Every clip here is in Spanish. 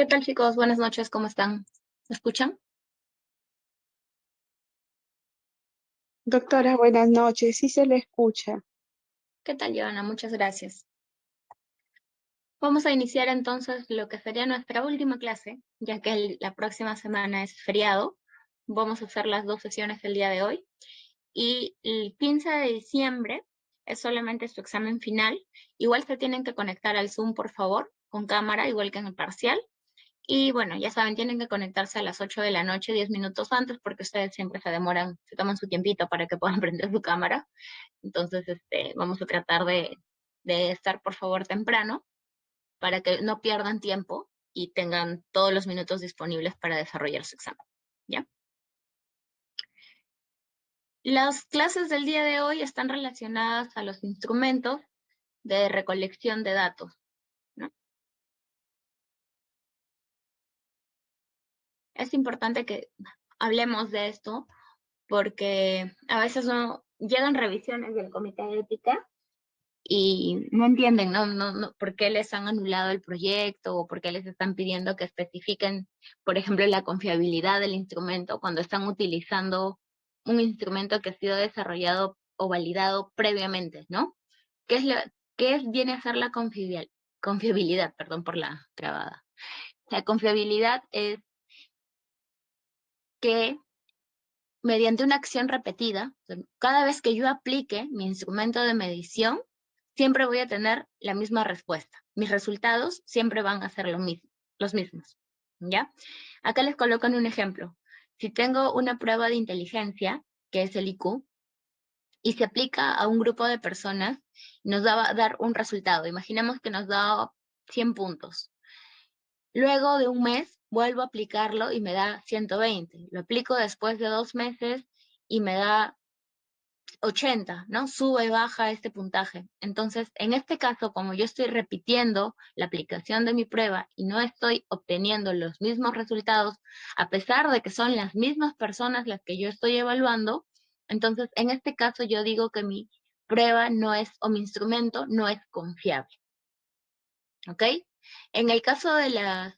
¿Qué tal, chicos? Buenas noches, ¿cómo están? ¿Me escuchan? Doctora, buenas noches. Sí se le escucha. ¿Qué tal, Joana? Muchas gracias. Vamos a iniciar entonces lo que sería nuestra última clase, ya que la próxima semana es feriado. Vamos a hacer las dos sesiones el día de hoy. Y el 15 de diciembre es solamente su examen final. Igual se tienen que conectar al Zoom, por favor, con cámara, igual que en el parcial. Y bueno, ya saben, tienen que conectarse a las 8 de la noche, 10 minutos antes, porque ustedes siempre se demoran, se toman su tiempito para que puedan prender su cámara. Entonces, vamos a tratar de estar, por favor, temprano para que no pierdan tiempo y tengan todos los minutos disponibles para desarrollar su examen. ¿Ya? Las clases del día de hoy están relacionadas a los instrumentos de recolección de datos, ¿no? Es importante que hablemos de esto porque a veces no llegan revisiones del comité de ética y no entienden, no, por qué les han anulado el proyecto o por qué les están pidiendo que especifiquen, por ejemplo, la confiabilidad del instrumento cuando están utilizando un instrumento que ha sido desarrollado o validado previamente, ¿no? ¿Qué es viene a ser la confiabilidad? Perdón por la trabada. La confiabilidad es que mediante una acción repetida, cada vez que yo aplique mi instrumento de medición, siempre voy a tener la misma respuesta. Mis resultados siempre van a ser los mismos. ¿Ya? Acá les colocan un ejemplo. Si tengo una prueba de inteligencia, que es el IQ, y se aplica a un grupo de personas, nos va a dar un resultado. Imaginemos que nos da 100 puntos. Luego de un mes vuelvo a aplicarlo y me da 120. Lo aplico después de 2 meses y me da 80, ¿no? Sube y baja este puntaje. Entonces, en este caso, como yo estoy repitiendo la aplicación de mi prueba y no estoy obteniendo los mismos resultados, a pesar de que son las mismas personas las que yo estoy evaluando, entonces, en este caso, yo digo que mi prueba no es, o mi instrumento no es confiable, ¿ok? En el caso de las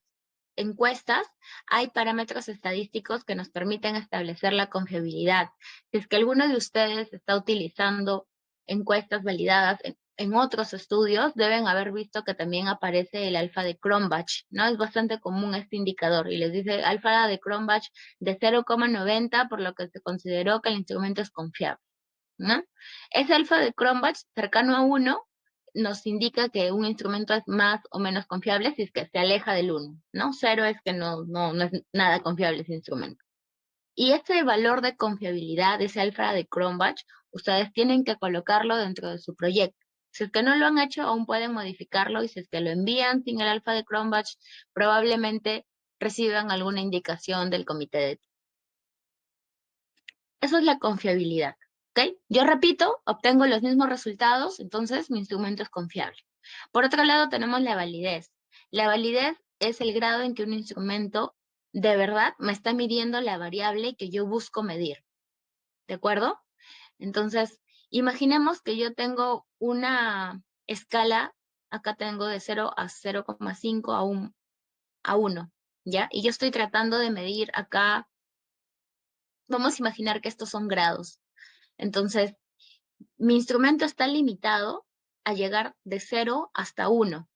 encuestas, hay parámetros estadísticos que nos permiten establecer la confiabilidad. Si es que alguno de ustedes está utilizando encuestas validadas en otros estudios, deben haber visto que también aparece el alfa de Cronbach, ¿no? Es bastante común este indicador y les dice alfa de Cronbach de 0,90, por lo que se consideró que el instrumento es confiable, ¿no? Ese alfa de Cronbach cercano a 1 nos indica que un instrumento es más o menos confiable si es que se aleja del 1, ¿no? 0 es que no es nada confiable ese instrumento. Y ese valor de confiabilidad, ese alfa de Cronbach, ustedes tienen que colocarlo dentro de su proyecto. Si es que no lo han hecho, aún pueden modificarlo y si es que lo envían sin el alfa de Cronbach, probablemente reciban alguna indicación del comité de ética. Eso es la confiabilidad, ¿ok? Yo repito, obtengo los mismos resultados, entonces mi instrumento es confiable. Por otro lado, tenemos la validez. La validez es el grado en que un instrumento de verdad me está midiendo la variable que yo busco medir, ¿de acuerdo? Entonces, imaginemos que yo tengo una escala, acá tengo de 0 a 0,5 a 1, ¿ya? Y yo estoy tratando de medir acá, vamos a imaginar que estos son grados. Entonces, mi instrumento está limitado a llegar de 0 hasta 1,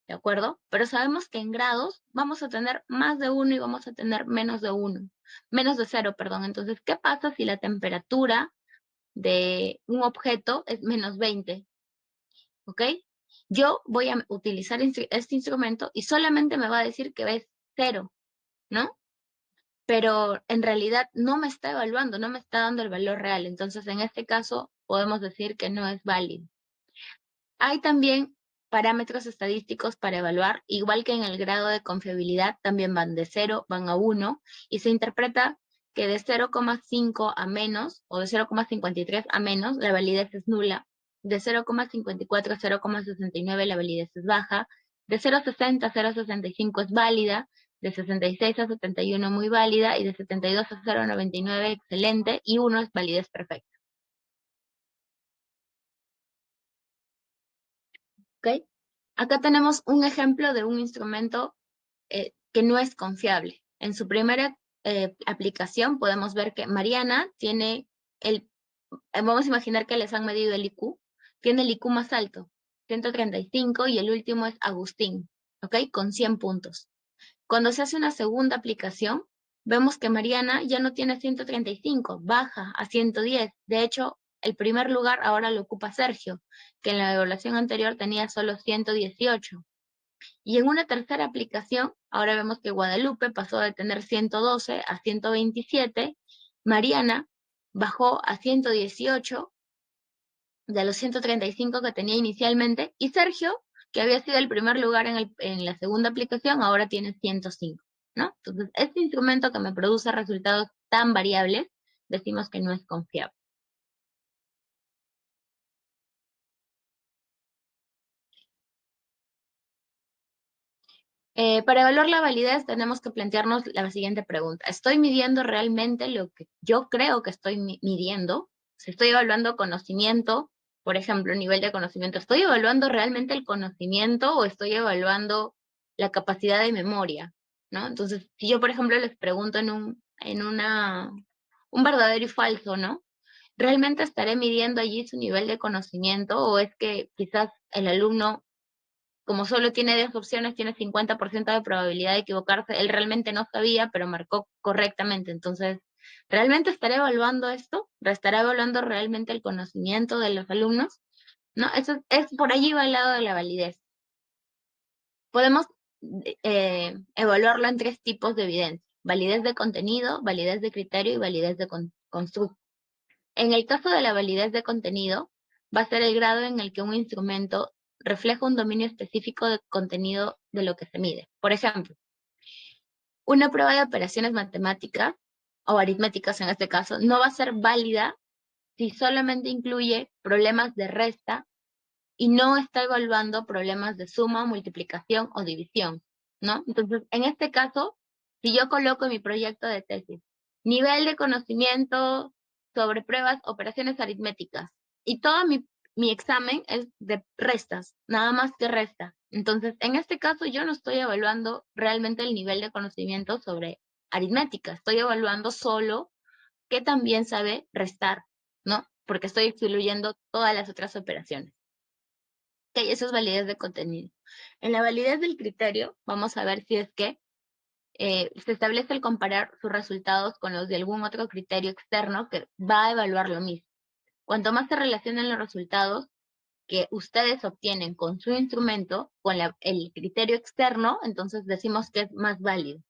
¿de acuerdo? Pero sabemos que en grados vamos a tener más de 1 y vamos a tener menos de 1, menos de 0, perdón. Entonces, ¿qué pasa si la temperatura de un objeto es menos 20? ¿Ok? Yo voy a utilizar este instrumento y solamente me va a decir que es 0, ¿no? Pero en realidad no me está evaluando, no me está dando el valor real. Entonces, en este caso, podemos decir que no es válido. Hay también parámetros estadísticos para evaluar, igual que en el grado de confiabilidad, también van de 0, van a 1, y se interpreta que de 0,5 a menos, o de 0,53 a menos, la validez es nula, de 0,54 a 0,69 la validez es baja, de 0,60 a 0,65 es válida, de 66 a 71 muy válida, y de 72 a 0,99 excelente, y 1 es validez perfecta. ¿Ok? Acá tenemos un ejemplo de un instrumento que no es confiable. En su primera aplicación podemos ver que Mariana tiene vamos a imaginar que les han medido el IQ, tiene el IQ más alto, 135, y el último es Agustín, ¿ok? Con 100 puntos. Cuando se hace una segunda aplicación, vemos que Mariana ya no tiene 135, baja a 110. De hecho, el primer lugar ahora lo ocupa Sergio, que en la evaluación anterior tenía solo 118. Y en una tercera aplicación, ahora vemos que Guadalupe pasó de tener 112 a 127, Mariana bajó a 118 de los 135 que tenía inicialmente, y Sergio, que había sido el primer lugar en la segunda aplicación, ahora tiene 105, ¿no? Entonces, este instrumento que me produce resultados tan variables, decimos que no es confiable. Para evaluar la validez tenemos que plantearnos la siguiente pregunta. ¿Estoy midiendo realmente lo que yo creo que estoy midiendo? Si estoy evaluando conocimiento, por ejemplo, nivel de conocimiento, ¿estoy evaluando realmente el conocimiento o estoy evaluando la capacidad de memoria? ¿No? Entonces, si yo, por ejemplo, les pregunto un verdadero y falso, ¿no? ¿Realmente estaré midiendo allí su nivel de conocimiento o es que quizás el alumno, como solo tiene 10 opciones, tiene 50% de probabilidad de equivocarse? Él realmente no sabía, pero marcó correctamente. Entonces, ¿realmente estaré evaluando esto? ¿Estará evaluando realmente el conocimiento de los alumnos? ¿No? Eso es por allí va el lado de la validez. Podemos evaluarlo en 3 tipos de evidencia: validez de contenido, validez de criterio y validez de constructo. En el caso de la validez de contenido, va a ser el grado en el que un instrumento refleja un dominio específico de contenido de lo que se mide. Por ejemplo, una prueba de operaciones matemáticas o aritméticas en este caso no va a ser válida si solamente incluye problemas de resta y no está evaluando problemas de suma, multiplicación o división, ¿no? Entonces, en este caso, si yo coloco en mi proyecto de tesis nivel de conocimiento sobre pruebas, operaciones aritméticas, y todo mi examen es de restas, nada más que resta. Entonces, en este caso, yo no estoy evaluando realmente el nivel de conocimiento sobre aritmética, estoy evaluando solo que también sabe restar, ¿no? Porque estoy excluyendo todas las otras operaciones. Ok, eso es validez de contenido. En la validez del criterio, vamos a ver si es que se establece el comparar sus resultados con los de algún otro criterio externo que va a evaluar lo mismo. Cuanto más se relacionen los resultados que ustedes obtienen con su instrumento, con el criterio externo, entonces decimos que es más válido.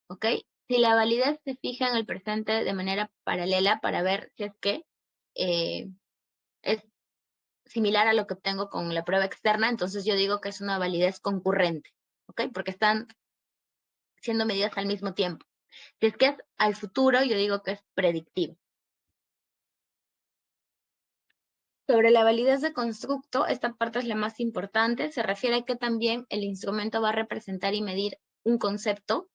¿Ok? Si la validez se fija en el presente de manera paralela para ver si es que eh, es similar a lo que obtengo con la prueba externa, entonces yo digo que es una validez concurrente, ¿ok? Porque están siendo medidas al mismo tiempo. Si es que es al futuro, yo digo que es predictivo. Sobre la validez de constructo, esta parte es la más importante. Se refiere a que también el instrumento va a representar y medir un concepto.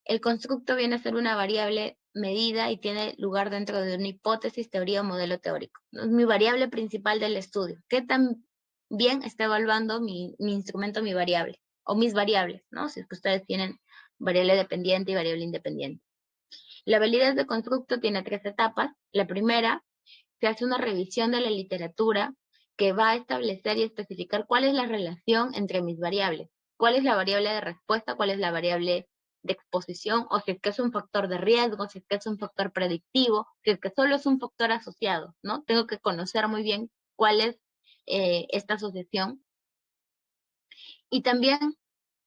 El constructo viene a ser una variable medida y tiene lugar dentro de una hipótesis, teoría o modelo teórico. Es mi variable principal del estudio. ¿Qué tan bien está evaluando mi instrumento, mi variable? O mis variables, ¿no? Si es que ustedes tienen variable dependiente y variable independiente. La validez de constructo tiene 3 etapas. La primera, se hace una revisión de la literatura que va a establecer y especificar cuál es la relación entre mis variables, cuál es la variable de respuesta, cuál es la variable de exposición, o si es que es un factor de riesgo, si es que es un factor predictivo, si es que solo es un factor asociado, ¿no? Tengo que conocer muy bien cuál es esta asociación. Y también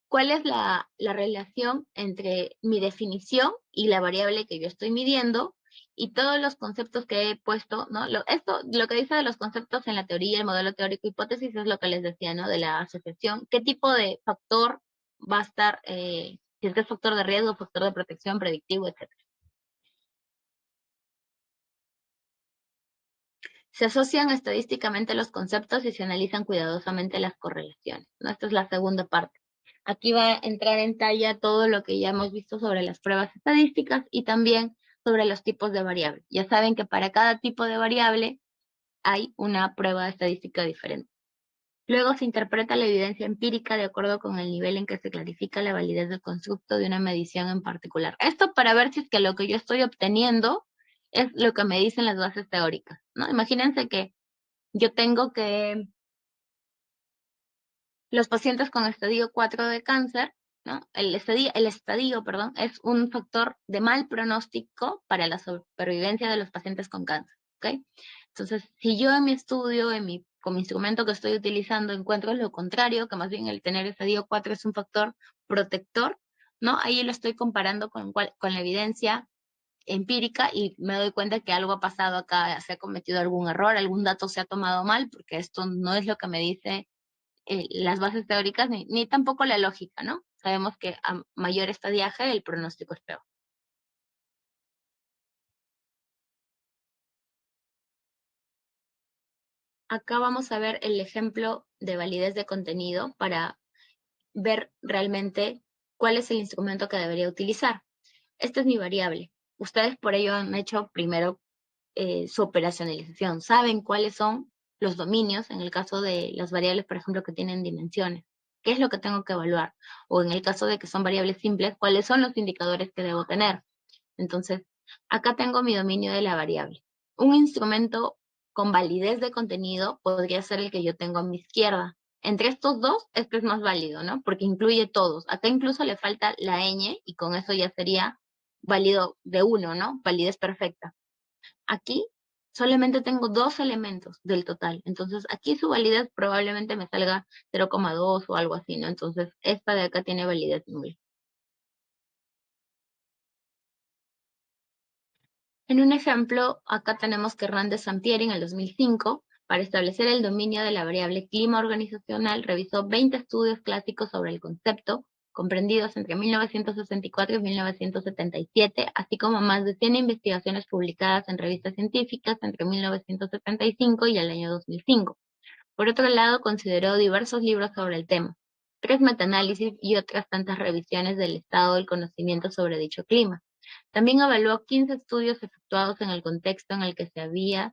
cuál es la relación entre mi definición y la variable que yo estoy midiendo, y todos los conceptos que he puesto, ¿no? Lo que dice de los conceptos en la teoría, el modelo teórico, hipótesis, es lo que les decía, ¿no? De la asociación. ¿Qué tipo de factor va a estar, si es que es factor de riesgo, factor de protección, predictivo, etcétera? Se asocian estadísticamente los conceptos y se analizan cuidadosamente las correlaciones, ¿no? Esta es la segunda parte. Aquí va a entrar en talla todo lo que ya hemos visto sobre las pruebas estadísticas y también sobre los tipos de variables. Ya saben que para cada tipo de variable hay una prueba estadística diferente. Luego se interpreta la evidencia empírica de acuerdo con el nivel en que se clarifica la validez del constructo de una medición en particular. Esto para ver si es que lo que yo estoy obteniendo es lo que me dicen las bases teóricas, ¿no? Imagínense que yo tengo que los pacientes con estadio 4 de cáncer, ¿no? El estadio, perdón, es un factor de mal pronóstico para la supervivencia de los pacientes con cáncer, ¿ok? Entonces, si yo en mi estudio, con mi instrumento que estoy utilizando, encuentro lo contrario, que más bien el tener estadio 4 es un factor protector, ¿no? Ahí lo estoy comparando con la evidencia empírica y me doy cuenta que algo ha pasado acá, se ha cometido algún error, algún dato se ha tomado mal, porque esto no es lo que me dice las bases teóricas ni tampoco la lógica, ¿no? Sabemos que a mayor estadiaje el pronóstico es peor. Acá vamos a ver el ejemplo de validez de contenido para ver realmente cuál es el instrumento que debería utilizar. Esta es mi variable. Ustedes por ello han hecho primero su operacionalización. Saben cuáles son los dominios, en el caso de las variables, por ejemplo, que tienen dimensiones. ¿Qué es lo que tengo que evaluar? O en el caso de que son variables simples, ¿cuáles son los indicadores que debo tener? Entonces, acá tengo mi dominio de la variable. Un instrumento con validez de contenido podría ser el que yo tengo a mi izquierda. Entre estos dos, este es más válido, ¿no? Porque incluye todos. Acá incluso le falta la ñ y con eso ya sería válido de uno, ¿no? Validez perfecta. Aquí solamente tengo dos elementos del total. Entonces, aquí su validez probablemente me salga 0,2 o algo así, ¿no? Entonces, esta de acá tiene validez nula. En un ejemplo, acá tenemos que Hernández Sampieri en el 2005, para establecer el dominio de la variable clima organizacional, revisó 20 estudios clásicos sobre el concepto, comprendidos entre 1964 y 1977, así como más de 100 investigaciones publicadas en revistas científicas entre 1975 y el año 2005. Por otro lado, consideró diversos libros sobre el tema, 3 metaanálisis y otras tantas revisiones del estado del conocimiento sobre dicho clima. También evaluó 15 estudios efectuados en el contexto en el que habría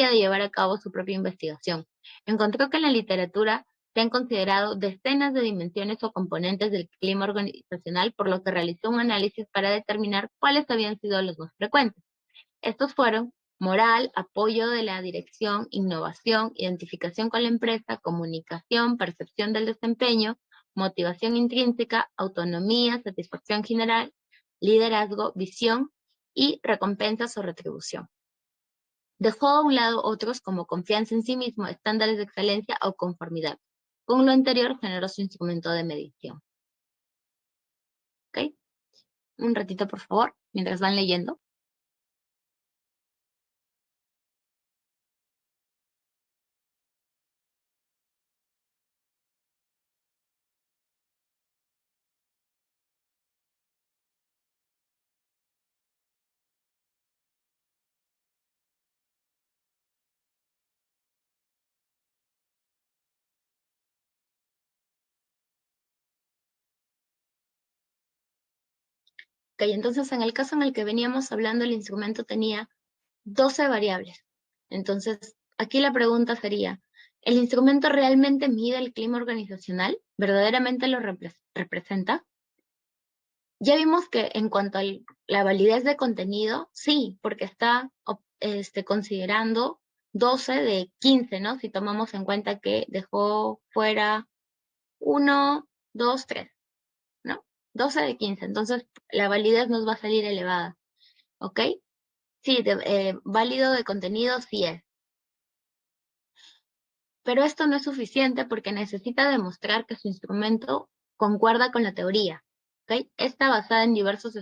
de llevar a cabo su propia investigación. Encontró que en la literatura se han considerado decenas de dimensiones o componentes del clima organizacional, por lo que realizó un análisis para determinar cuáles habían sido los más frecuentes. Estos fueron moral, apoyo de la dirección, innovación, identificación con la empresa, comunicación, percepción del desempeño, motivación intrínseca, autonomía, satisfacción general, liderazgo, visión y recompensas o retribución. Dejó a un lado otros como confianza en sí mismo, estándares de excelencia o conformidad. Con lo anterior generó su instrumento de medición. ¿Ok? Un ratito, por favor, mientras van leyendo. Ok, entonces en el caso en el que veníamos hablando, el instrumento tenía 12 variables. Entonces, aquí la pregunta sería, ¿el instrumento realmente mide el clima organizacional? ¿Verdaderamente lo representa? Ya vimos que en cuanto a la validez de contenido, sí, porque está considerando 12 de 15, ¿no? Si tomamos en cuenta que dejó fuera 1, 2, 3, ¿no? 12 de 15, entonces la validez nos va a salir elevada, ¿ok? Sí, válido de contenido sí es. Pero esto no es suficiente porque necesita demostrar que su instrumento concuerda con la teoría, ¿ok? Está basada en diversos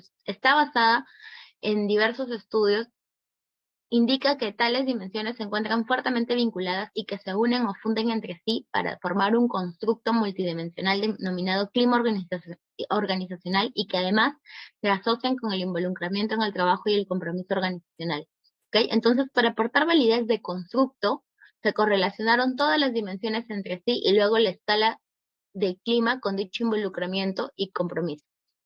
estudios, indica que tales dimensiones se encuentran fuertemente vinculadas y que se unen o funden entre sí para formar un constructo multidimensional denominado clima organizacional y que además se asocian con el involucramiento en el trabajo y el compromiso organizacional. ¿Ok? Entonces, para aportar validez de constructo, se correlacionaron todas las dimensiones entre sí y luego la escala de clima con dicho involucramiento y compromiso.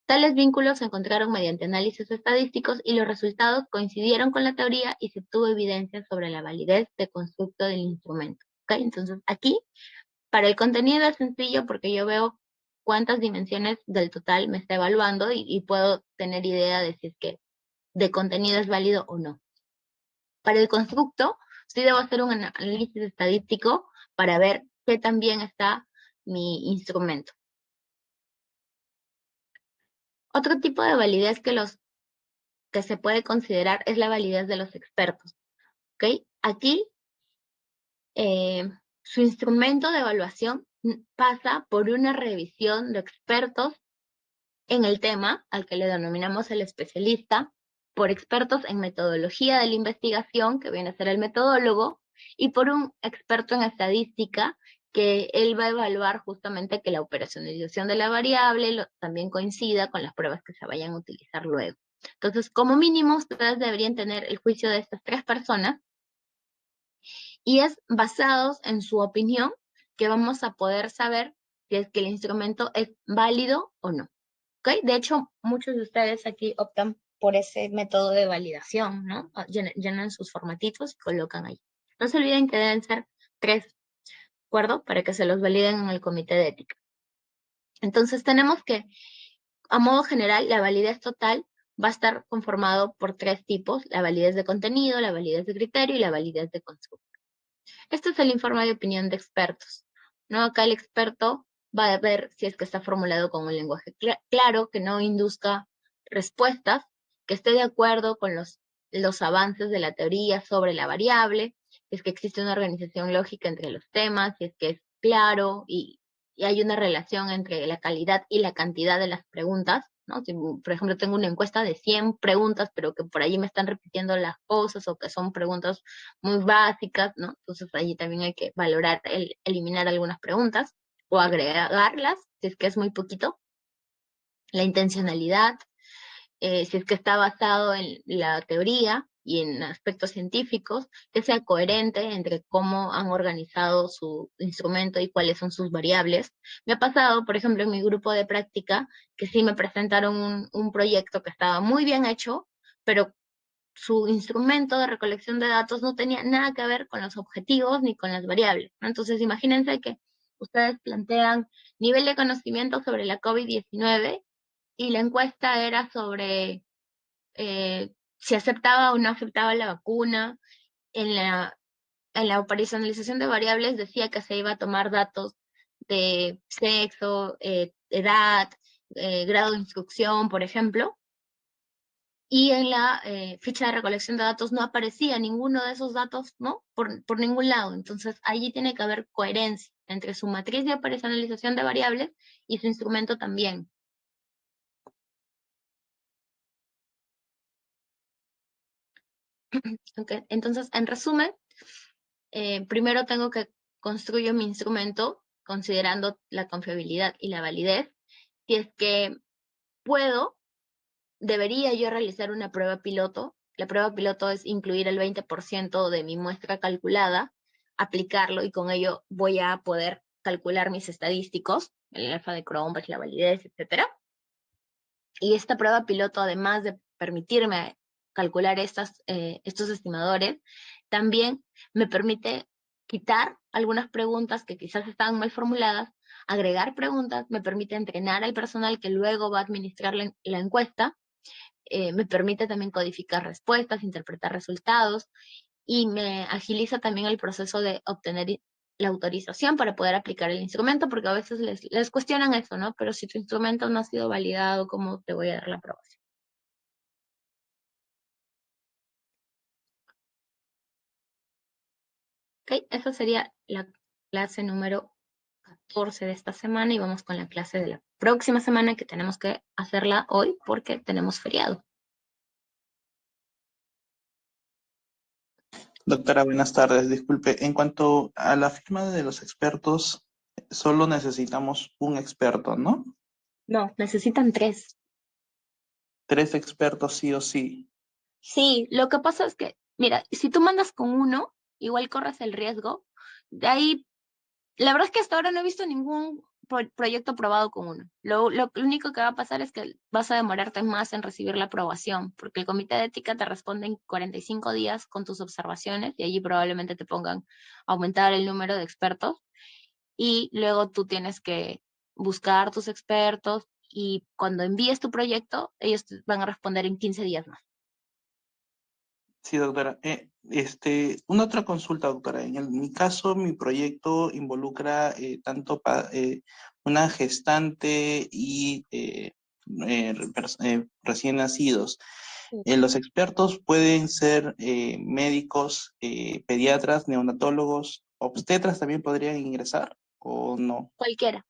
Tales vínculos se encontraron mediante análisis estadísticos y los resultados coincidieron con la teoría y se obtuvo evidencia sobre la validez de constructo del instrumento. ¿Okay? Entonces, aquí Para el contenido es sencillo porque yo veo cuántas dimensiones del total me está evaluando y puedo tener idea de si es que de contenido es válido o no. Para el constructo, sí debo hacer un análisis estadístico para ver qué tan bien está mi instrumento. Otro tipo de validez que se puede considerar es la validez de los expertos. ¿Ok? Aquí, su instrumento de evaluación pasa por una revisión de expertos en el tema, al que le denominamos el especialista, por expertos en metodología de la investigación, que viene a ser el metodólogo, y por un experto en estadística, que él va a evaluar justamente que la operacionalización de la variable también coincida con las pruebas que se vayan a utilizar luego. Entonces, como mínimo, ustedes deberían tener el juicio de estas 3 personas, y es basados en su opinión que vamos a poder saber si es que el instrumento es válido o no. ¿Ok? De hecho, muchos de ustedes aquí optan por ese método de validación, ¿no? Llenan sus formatitos y colocan ahí. No se olviden que deben ser 3, ¿de acuerdo? Para que se los validen en el comité de ética. Entonces tenemos que, a modo general, la validez total va a estar conformado por 3 tipos: la validez de contenido, la validez de criterio y la validez de constructo. Este es el informe de opinión de expertos, ¿no? Acá el experto va a ver si es que está formulado con un lenguaje claro, que no induzca respuestas, que esté de acuerdo con los avances de la teoría sobre la variable, si es que existe una organización lógica entre los temas, si es que es claro y hay una relación entre la calidad y la cantidad de las preguntas, ¿no? Si, por ejemplo, tengo una encuesta de 100 preguntas, pero que por allí me están repitiendo las cosas o que son preguntas muy básicas, ¿no? Entonces allí también hay que valorar eliminar algunas preguntas o agregarlas, si es que es muy poquito. La intencionalidad, si es que está basado en la teoría y en aspectos científicos, que sea coherente entre cómo han organizado su instrumento y cuáles son sus variables. Me ha pasado, por ejemplo, en mi grupo de práctica, que sí me presentaron un proyecto que estaba muy bien hecho, pero su instrumento de recolección de datos no tenía nada que ver con los objetivos ni con las variables, ¿no? Entonces, imagínense que ustedes plantean nivel de conocimiento sobre la COVID-19 y la encuesta era sobre si aceptaba o no aceptaba la vacuna. En la operacionalización de variables decía que se iba a tomar datos de sexo, edad, grado de instrucción, por ejemplo, y en la ficha de recolección de datos no aparecía ninguno de esos datos, ¿no? Por ningún lado. Entonces, allí tiene que haber coherencia entre su matriz de operacionalización de variables y su instrumento también. Okay. Entonces, en resumen, primero tengo que construir mi instrumento considerando la confiabilidad y la validez. Si es que puedo, debería yo realizar una prueba piloto. La prueba piloto es incluir el 20% de mi muestra calculada, aplicarlo y con ello voy a poder calcular mis estadísticos, el alfa de Cronbach, la validez, etcétera. Y esta prueba piloto, además de permitirme calcular estos estimadores, también me permite quitar algunas preguntas que quizás estaban mal formuladas, agregar preguntas, me permite entrenar al personal que luego va a administrar la encuesta, me permite también codificar respuestas, interpretar resultados y me agiliza también el proceso de obtener la autorización para poder aplicar el instrumento, porque a veces les cuestionan eso, ¿no? Pero si tu instrumento no ha sido validado, ¿cómo te voy a dar la aprobación? Ok, esa sería la clase número 14 de esta semana y vamos con la clase de la próxima semana, que tenemos que hacerla hoy porque tenemos feriado. Doctora, buenas tardes. Disculpe, en cuanto a la firma de los expertos, solo necesitamos un experto, ¿no? No, necesitan 3. 3 expertos sí o sí. Sí, lo que pasa es que, mira, si tú mandas con uno, igual corres el riesgo. De ahí, la verdad es que hasta ahora no he visto ningún proyecto aprobado con uno. Lo único que va a pasar es que vas a demorarte más en recibir la aprobación, porque el comité de ética te responde en 45 días con tus observaciones y allí probablemente te pongan aumentar el número de expertos. y luego tú tienes que buscar tus expertos y cuando envíes tu proyecto, ellos te van a responder en 15 días más. Sí, doctora. Una otra consulta, doctora. Mi caso, mi proyecto involucra una gestante y recién nacidos. Sí. Los expertos pueden ser médicos, pediatras, neonatólogos, obstetras también podrían ingresar o no. Cualquiera,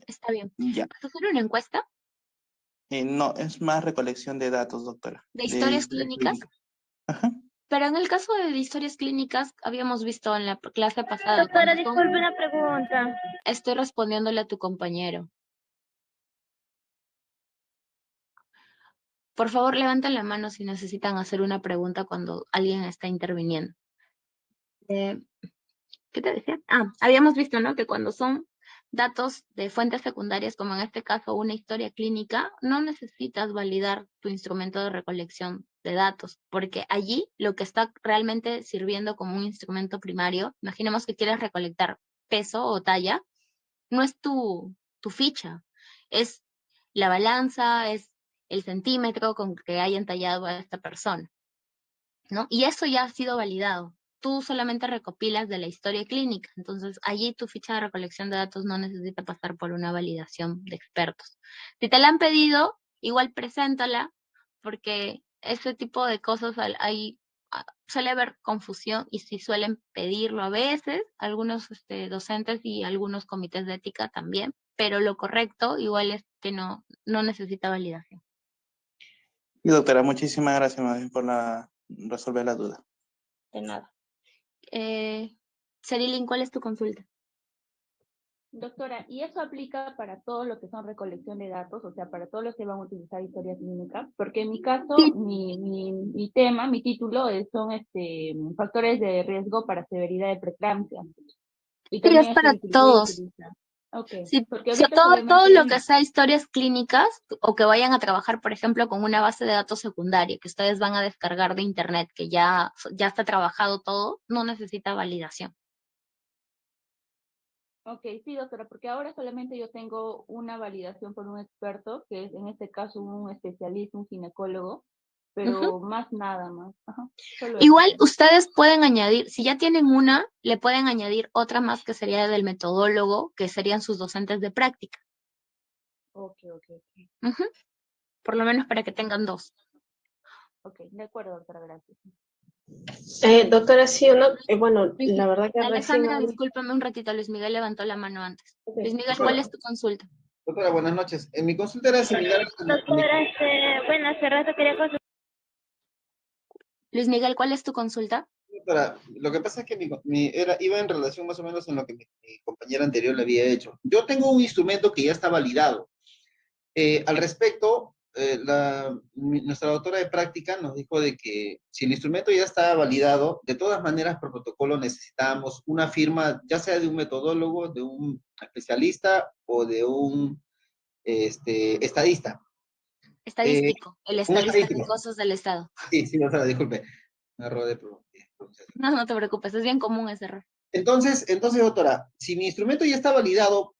está bien. Ya. ¿Vas a hacer una encuesta No, es más recolección de datos, doctora, de de historias historias clínicas? clínicas. Ajá. Pero en el caso de historias clínicas, habíamos visto en la clase pasada, Doctora, disculpe una pregunta. estoy respondiéndole a tu compañero. Por favor, levanten la mano si necesitan hacer una pregunta cuando alguien está interviniendo. ¿Qué te decía? Habíamos visto, ¿no? Que cuando son datos de fuentes secundarias, como en este caso una historia clínica, no necesitas validar tu instrumento de recolección de datos, porque allí lo que está realmente sirviendo como un instrumento primario, imaginemos que quieres recolectar peso o talla, no es tu ficha, es la balanza, es el centímetro con que hayan tallado a esta persona, ¿no? Y eso ya ha sido validado. Tú solamente recopilas de la historia clínica, entonces allí tu ficha de recolección de datos no necesita pasar por una validación de expertos. Si te la han pedido, igual preséntala, porque ese tipo de cosas suele haber confusión y sí suelen pedirlo a veces, algunos docentes y algunos comités de ética también, pero lo correcto igual es que no necesita validación. Y doctora, muchísimas gracias más bien por resolver la duda. De nada. Cerilyn, ¿cuál es tu consulta? Doctora, ¿y eso aplica para todo lo que son recolección de datos, o sea, para todos los que van a utilizar historia clínica? Porque en mi caso, Sí. mi tema, mi título son factores de riesgo para severidad de preeclampsia. Y Sí, también es para voy a todos. utilizar. Ok, Sí, porque sí, ahorita todo solamente lo que sea historias clínicas o que vayan a trabajar, por ejemplo, con una base de datos secundaria que ustedes van a descargar de internet, que ya está trabajado todo, no necesita validación. Ok, sí, doctora, porque ahora solamente yo tengo una validación por un experto, que es en este caso un especialista, un ginecólogo, pero más nada más. Ajá, solo eso. Igual ustedes pueden añadir, si ya tienen una, le pueden añadir otra más que sería del metodólogo, que serían sus docentes de práctica. Ok. Ujú. Por lo menos para que tengan dos. Ok, de acuerdo, doctora, gracias. Doctora, sí o no, bueno, la verdad que recién... Alejandra, discúlpame un ratito, Luis Miguel levantó la mano antes. Okay. Luis Miguel, ¿cuál es tu consulta? Doctora, buenas noches. En mi consulta era similar a Doctora, bueno, hace rato quería consultar. Luis Miguel, ¿cuál es tu consulta? doctora, lo que pasa es que iba en relación más o menos en lo que mi compañera anterior le había hecho. Yo tengo un instrumento que ya está validado. Al respecto, nuestra doctora de práctica nos dijo de que si el instrumento ya está validado, de todas maneras por protocolo necesitamos una firma, ya sea de un metodólogo, de un especialista o de un estadista. Estadístico, el Un estadista de estadístico. cosas del Estado. Sí, doctora, disculpe. Un error de pronunciación. No te preocupes, es bien común ese error. Entonces, doctora, si mi instrumento ya está validado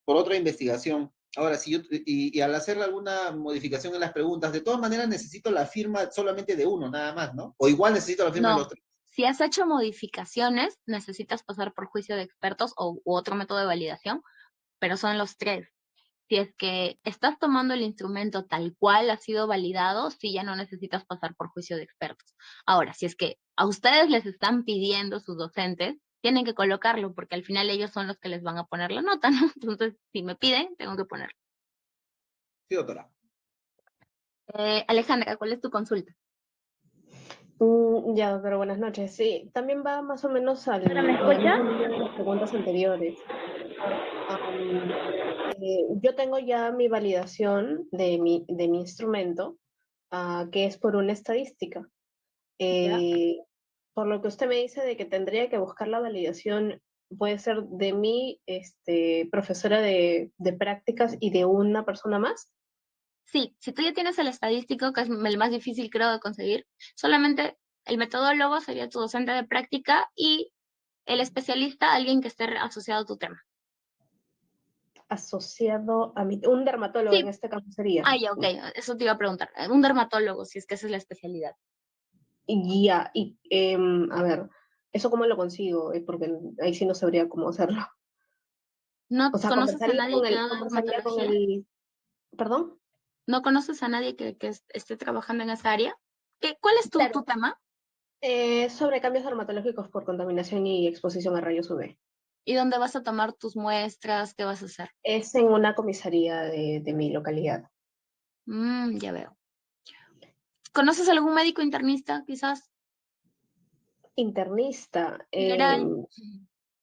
por otra investigación, ahora, si yo, y al hacerle alguna modificación en las preguntas, de todas maneras necesito la firma solamente de uno, nada más, ¿no? O igual necesito la firma de los No, tres. si has hecho modificaciones, necesitas pasar por juicio de expertos u otro método de validación, pero son los tres. Si es que estás tomando el instrumento tal cual ha sido validado, sí ya no necesitas pasar por juicio de expertos. Ahora, si es que a ustedes les están pidiendo sus docentes, tienen que colocarlo porque al final ellos son los que les van a poner la nota, ¿no? Entonces, si me piden, tengo que ponerlo. Sí, doctora. Alejandra, ¿cuál es tu consulta? Ya, doctora, buenas noches. Sí, también va más o menos a la ¿Me escucha? misma línea de las preguntas anteriores. Yo tengo ya mi validación de mi instrumento, que es por una estadística. Por lo que usted me dice de que tendría que buscar la validación, puede ser de mi profesora de prácticas y de una persona más. Sí, si tú ya tienes el estadístico, que es el más difícil creo de conseguir, solamente el metodólogo sería tu docente de práctica y El especialista, alguien que esté asociado a tu tema. Asociado a un dermatólogo Sí. en este caso sería. Ah, ya, ok, eso te iba a preguntar. Un dermatólogo, si es que esa es la especialidad. Y ya, a ver, ¿eso cómo lo consigo? Porque ahí sí no sabría cómo hacerlo. ¿No O sea, conoces a nadie que haga conversaría con dermatología? ¿Perdón? ¿No conoces a nadie que esté trabajando en esa área? ¿Cuál es tu Claro. tema? Sobre cambios dermatológicos por contaminación y exposición a rayos UV. ¿Y dónde vas a tomar tus muestras? ¿Qué vas a hacer? Es en una comisaría de mi localidad. Ya veo. ¿Conoces algún médico internista, quizás? Internista. General.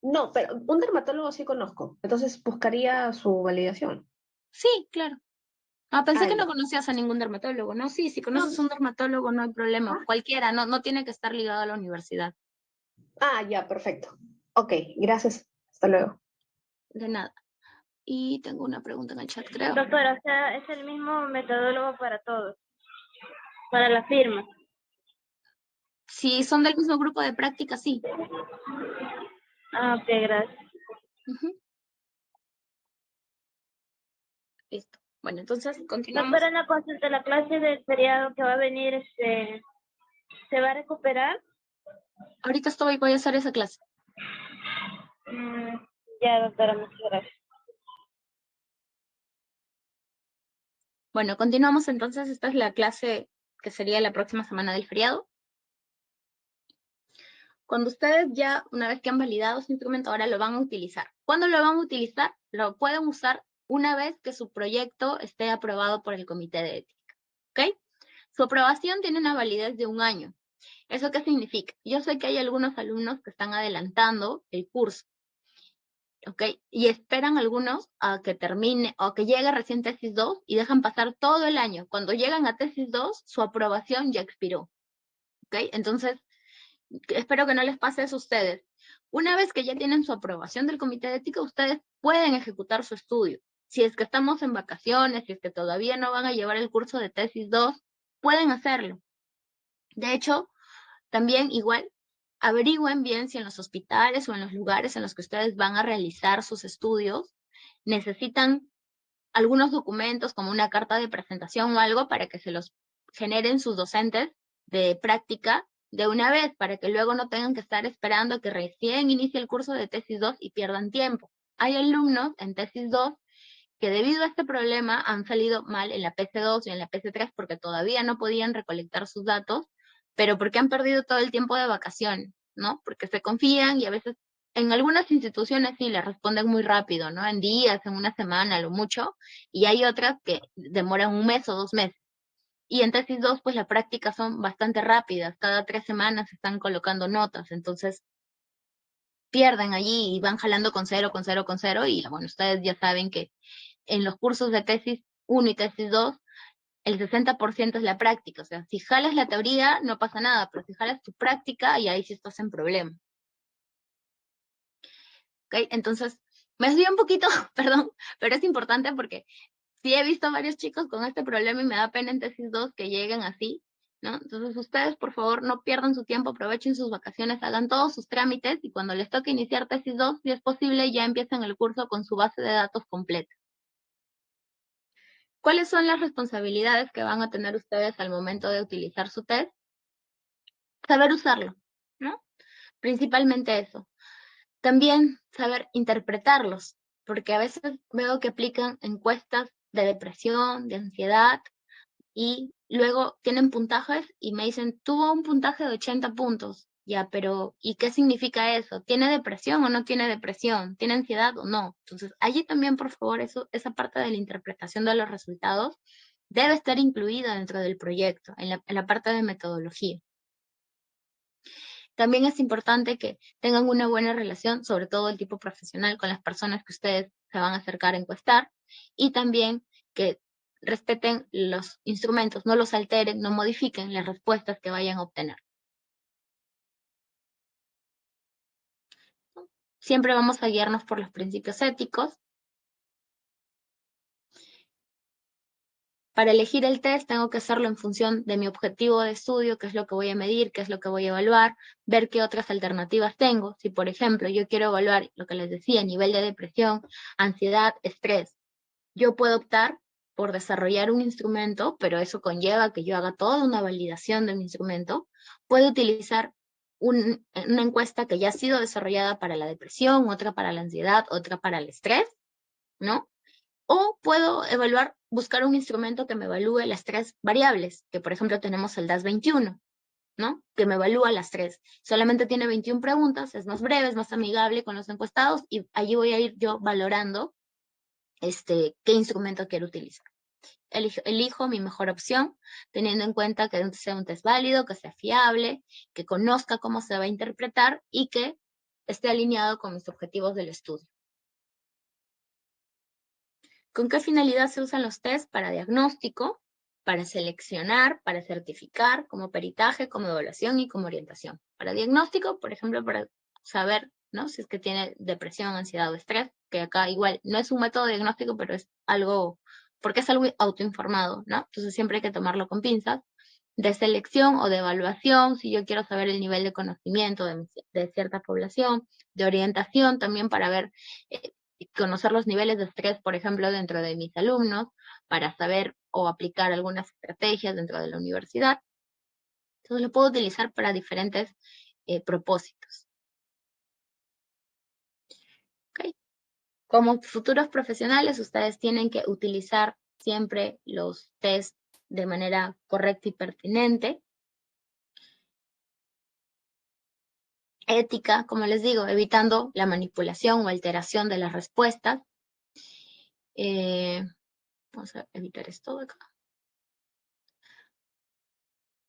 No, pero un dermatólogo sí conozco. Entonces buscaría su validación. Sí, claro. Ah, pensé Ah, que no ya. conocías a ningún dermatólogo, ¿no? Sí, si No. conoces a un dermatólogo no hay problema. Ah, Cualquiera, no tiene que estar ligado a la universidad. ya, perfecto. Ok, gracias. Hasta luego. De nada. Y tengo una pregunta en el chat, creo. Doctora, o sea, es el mismo metodólogo para todos, para la firma. Si son del mismo grupo de práctica, sí. Ah, ok, gracias. Ujú. Listo. Bueno, entonces continuamos. Doctora, una consulta, la clase del feriado que va a venir, ¿se va a recuperar? Ahorita voy a hacer esa clase. Mm, ya, doctora, muchas gracias. Bueno, continuamos entonces. Esta es la clase que sería la próxima semana del feriado. Cuando ustedes ya, una vez que han validado su instrumento, ahora lo van a utilizar. ¿Cuándo lo van a utilizar? Lo pueden usar una vez que su proyecto esté aprobado por el comité de ética. ¿Ok? Su aprobación tiene una validez de 1 año. ¿Eso qué significa? Yo sé que hay algunos alumnos que están adelantando el curso. ¿Ok? Y esperan algunos a que termine o que llegue recién tesis 2 y dejan pasar todo el año. Cuando llegan a tesis 2, su aprobación ya expiró. ¿Ok? Entonces, espero que no les pase eso a ustedes. Una vez que ya tienen su aprobación del comité de ética, ustedes pueden ejecutar su estudio. Si es que estamos en vacaciones, si es que todavía no van a llevar el curso de tesis 2, pueden hacerlo. De hecho, también igual, averigüen bien si en los hospitales o en los lugares en los que ustedes van a realizar sus estudios necesitan algunos documentos como una carta de presentación o algo para que se los generen sus docentes de práctica de una vez, para que luego no tengan que estar esperando que recién inicie el curso de tesis 2 y pierdan tiempo. Hay alumnos en tesis 2 que debido a este problema han salido mal en la PC2 y en la PC3 porque todavía no podían recolectar sus datos, pero porque han perdido todo el tiempo de vacaciones, ¿no? Porque se confían y a veces en algunas instituciones sí les responden muy rápido, ¿no? En días, en una semana, lo mucho, y hay otras que demoran 1 mes o 2 meses. Y en tesis 2, pues las prácticas son bastante rápidas, cada 3 semanas se están colocando notas, entonces pierden allí y van jalando con cero, con cero, con cero, y bueno, ustedes ya saben que en los cursos de tesis 1 y tesis 2, el 60% es la práctica. O sea, si jalas la teoría, no pasa nada, pero si jalas tu práctica, y ahí sí estás en problema. ¿Ok? Entonces, me desvío un poquito, perdón, pero es importante porque sí he visto varios chicos con este problema y me da pena en tesis 2 que lleguen así, ¿no? Entonces, ustedes, por favor, no pierdan su tiempo, aprovechen sus vacaciones, hagan todos sus trámites y cuando les toque iniciar tesis 2, si es posible, ya empiecen el curso con su base de datos completa. ¿Cuáles son las responsabilidades que van a tener ustedes al momento de utilizar su test? Saber usarlo, ¿no? Principalmente eso. También saber interpretarlos, porque a veces veo que aplican encuestas de depresión, de ansiedad, y luego tienen puntajes y me dicen, tuvo un puntaje de 80 puntos. Ya, pero ¿y qué significa eso? ¿Tiene depresión o no tiene depresión? ¿Tiene ansiedad o no? Entonces, allí también, por favor, esa parte de la interpretación de los resultados debe estar incluida dentro del proyecto, en la parte de metodología. También es importante que tengan una buena relación, sobre todo el tipo profesional, con las personas que ustedes se van a acercar a encuestar, y también que respeten los instrumentos, no los alteren, no modifiquen las respuestas que vayan a obtener. Siempre vamos a guiarnos por los principios éticos. Para elegir el test tengo que hacerlo en función de mi objetivo de estudio, qué es lo que voy a medir, qué es lo que voy a evaluar, ver qué otras alternativas tengo. Si, por ejemplo, yo quiero evaluar lo que les decía, nivel de depresión, ansiedad, estrés, yo puedo optar por desarrollar un instrumento, pero eso conlleva que yo haga toda una validación de mi instrumento. Puedo utilizar una encuesta que ya ha sido desarrollada para la depresión, otra para la ansiedad, otra para el estrés, ¿no? O puedo evaluar, buscar un instrumento que me evalúe las 3 variables, que por ejemplo tenemos el DAS-21, ¿no? Que me evalúa las 3. Solamente tiene 21 preguntas, es más breve, es más amigable con los encuestados y allí voy a ir yo valorando qué instrumento quiero utilizar. Elijo mi mejor opción, teniendo en cuenta que sea un test válido, que sea fiable, que conozca cómo se va a interpretar y que esté alineado con mis objetivos del estudio. ¿Con qué finalidad se usan los test? Para diagnóstico, para seleccionar, para certificar, como peritaje, como evaluación y como orientación. Para diagnóstico, por ejemplo, para saber, ¿no? Si es que tiene depresión, ansiedad o estrés, que acá igual no es un método diagnóstico, pero es algo, porque es algo autoinformado, ¿no? Entonces siempre hay que tomarlo con pinzas. De selección o de evaluación, si yo quiero saber el nivel de conocimiento de cierta población, de orientación también para ver conocer los niveles de estrés, por ejemplo, dentro de mis alumnos, para saber o aplicar algunas estrategias dentro de la universidad. Entonces lo puedo utilizar para diferentes propósitos. ¿Okay? Como futuros profesionales, ustedes tienen que utilizar siempre los test de manera correcta y pertinente. Ética, como les digo, evitando la manipulación o alteración de las respuestas. Vamos a evitar esto de acá.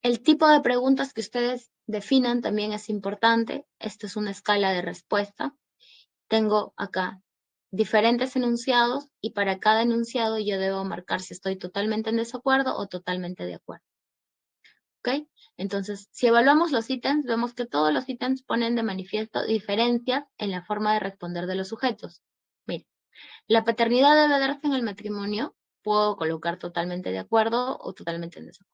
El tipo de preguntas que ustedes definan también es importante. Esta es una escala de respuesta. Tengo acá diferentes enunciados y para cada enunciado yo debo marcar si estoy totalmente en desacuerdo o totalmente de acuerdo. ¿Ok? Entonces, si evaluamos los ítems, vemos que todos los ítems ponen de manifiesto diferencias en la forma de responder de los sujetos. Mire, la paternidad debe darse en el matrimonio. Puedo colocar totalmente de acuerdo o totalmente en desacuerdo.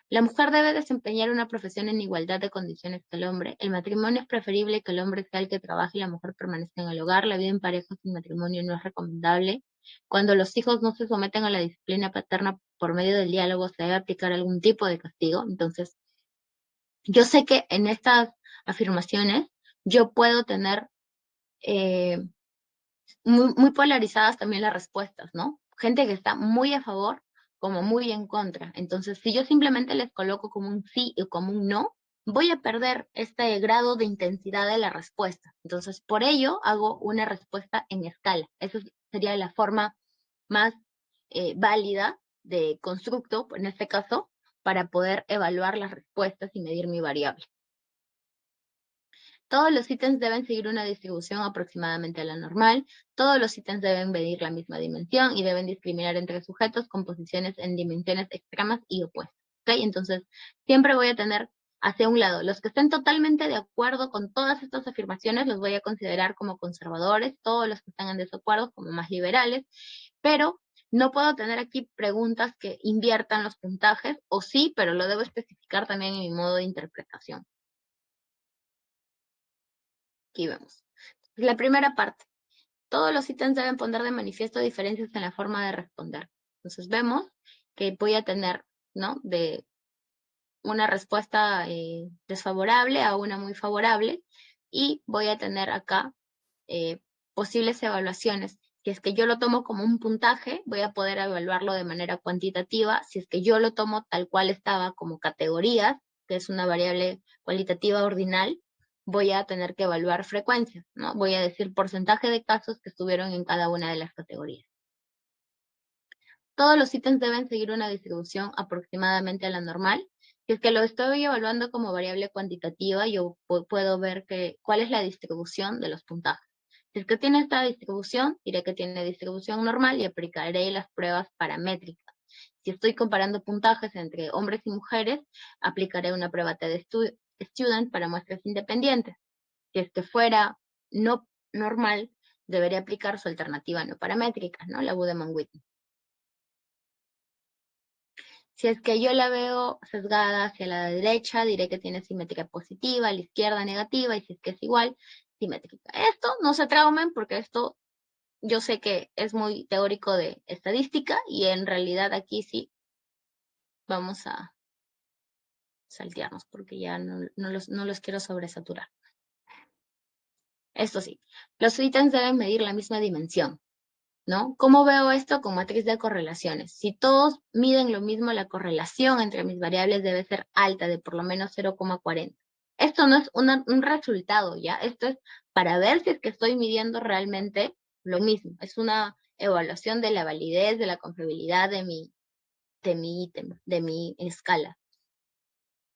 La mujer debe desempeñar una profesión en igualdad de condiciones que el hombre. El matrimonio es preferible que el hombre sea el que trabaje y la mujer permanezca en el hogar. La vida en pareja sin matrimonio no es recomendable. Cuando los hijos no se someten a la disciplina paterna por medio del diálogo, se debe aplicar algún tipo de castigo. Entonces, yo sé que en estas afirmaciones yo puedo tener muy polarizadas también las respuestas, ¿no? Gente que está muy a favor como muy en contra. Entonces, si yo simplemente les coloco como un sí y como un no, voy a perder este grado de intensidad de la respuesta. Entonces, por ello hago una respuesta en escala. Esa sería la forma más válida de constructo, en este caso, para poder evaluar las respuestas y medir mi variable. Todos los ítems deben seguir una distribución aproximadamente a la normal. Todos los ítems deben medir la misma dimensión y deben discriminar entre sujetos con posiciones en dimensiones extremas y opuestas. ¿Ok? Entonces, siempre voy a tener hacia un lado. Los que estén totalmente de acuerdo con todas estas afirmaciones los voy a considerar como conservadores, todos los que están en desacuerdo como más liberales, pero no puedo tener aquí preguntas que inviertan los puntajes, o sí, pero lo debo especificar también en mi modo de interpretación. Aquí vemos. La primera parte. Todos los ítems deben poner de manifiesto diferencias en la forma de responder. Entonces vemos que voy a tener, ¿no? De una respuesta desfavorable a una muy favorable y voy a tener acá posibles evaluaciones. Si es que yo lo tomo como un puntaje, voy a poder evaluarlo de manera cuantitativa. Si es que yo lo tomo tal cual estaba como categorías, que es una variable cualitativa ordinal, voy a tener que evaluar frecuencias, ¿no? Voy a decir porcentaje de casos que estuvieron en cada una de las categorías. Todos los ítems deben seguir una distribución aproximadamente a la normal. Si es que lo estoy evaluando como variable cuantitativa, yo puedo ver cuál es la distribución de los puntajes. Si es que tiene esta distribución, diré que tiene distribución normal y aplicaré las pruebas paramétricas. Si estoy comparando puntajes entre hombres y mujeres, aplicaré una prueba T-Student para muestras independientes. Si es que fuera no normal, debería aplicar su alternativa no paramétrica, ¿no? La Budeman-Whitney. Si es que yo la veo sesgada hacia la derecha, diré que tiene simetría positiva, a la izquierda negativa, y si es que es igual, simétrica. Esto no se traumen porque esto yo sé que es muy teórico de estadística y en realidad aquí sí vamos a saltearnos porque ya no los quiero sobresaturar. Esto sí, los ítems deben medir la misma dimensión, ¿no? ¿Cómo veo esto? Con matriz de correlaciones. Si todos miden lo mismo, la correlación entre mis variables debe ser alta, de por lo menos 0,40. Esto no es un resultado, ¿ya? Esto es para ver si es que estoy midiendo realmente lo mismo. Es una evaluación de la validez, de la confiabilidad de mi ítem, de mi escala.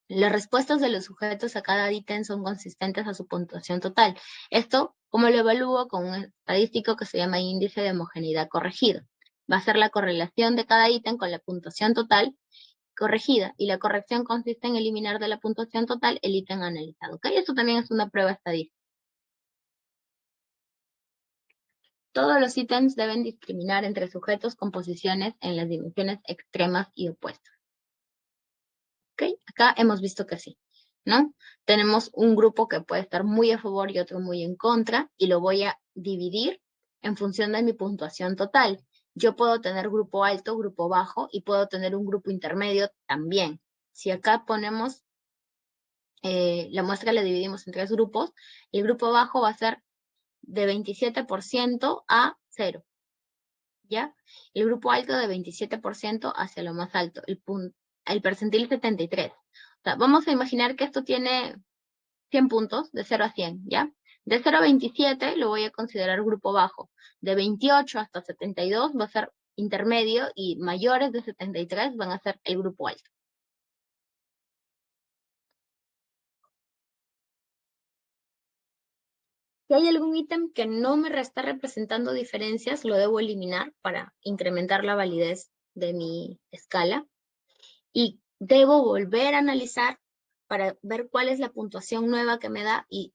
Las respuestas de los sujetos a cada ítem son consistentes a su puntuación total. Esto, ¿cómo lo evalúo? Con un estadístico que se llama índice de homogeneidad corregido. Va a ser la correlación de cada ítem con la puntuación total corregida, y la corrección consiste en eliminar de la puntuación total el ítem analizado. ¿Ok? Esto también es una prueba estadística. Todos los ítems deben discriminar entre sujetos con posiciones en las dimensiones extremas y opuestas. ¿Ok? Acá hemos visto que sí, ¿no? Tenemos un grupo que puede estar muy a favor y otro muy en contra, y lo voy a dividir en función de mi puntuación total. Yo puedo tener grupo alto, grupo bajo, y puedo tener un grupo intermedio también. Si acá ponemos la muestra, la dividimos en 3 grupos, el grupo bajo va a ser de 27% a 0, ¿ya? El grupo alto de 27% hacia lo más alto, el percentil 73. O sea, vamos a imaginar que esto tiene 100 puntos, de 0 a 100, ¿ya? De 0 a 27 lo voy a considerar grupo bajo. De 28 hasta 72 va a ser intermedio, y mayores de 73 van a ser el grupo alto. Si hay algún ítem que no me está representando diferencias, lo debo eliminar para incrementar la validez de mi escala. Y debo volver a analizar para ver cuál es la puntuación nueva que me da y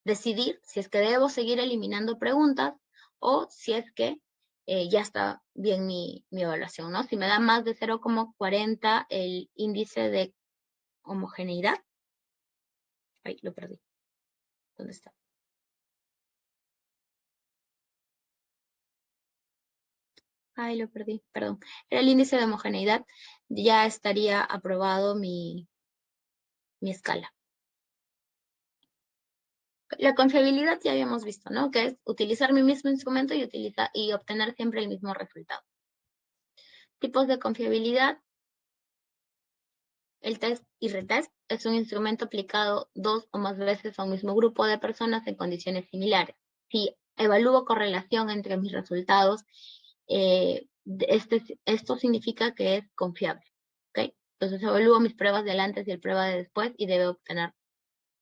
decidir si es que debo seguir eliminando preguntas o si es que ya está bien mi evaluación, ¿no? Si me da más de 0,40 el índice de homogeneidad. Ay, lo perdí. ¿Dónde está? Ay, lo perdí, perdón. Era el índice de homogeneidad, ya estaría aprobado mi escala. La confiabilidad ya habíamos visto, ¿no? Que es utilizar mi mismo instrumento y obtener siempre el mismo resultado. Tipos de confiabilidad. El test y retest es un instrumento aplicado 2 o más veces a un mismo grupo de personas en condiciones similares. Si evalúo correlación entre mis resultados, esto significa que es confiable, ¿ok? Entonces evalúo mis pruebas del antes y el prueba de después y debe obtener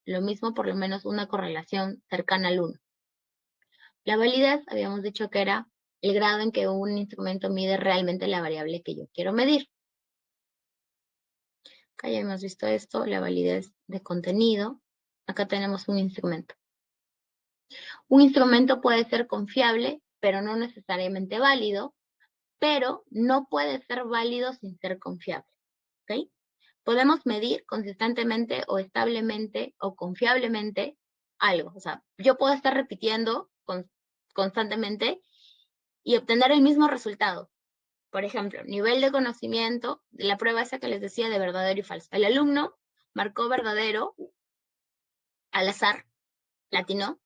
lo mismo, por lo menos una correlación cercana al 1. La validez, habíamos dicho que era el grado en que un instrumento mide realmente la variable que yo quiero medir. Acá ya hemos visto esto, la validez de contenido. Acá tenemos un instrumento. Un instrumento puede ser confiable, pero no necesariamente válido, pero no puede ser válido sin ser confiable, ¿ok? Podemos medir consistentemente o establemente o confiablemente algo. O sea, yo puedo estar repitiendo constantemente y obtener el mismo resultado. Por ejemplo, nivel de conocimiento, de la prueba esa que les decía de verdadero y falso. El alumno marcó verdadero al azar, latinó,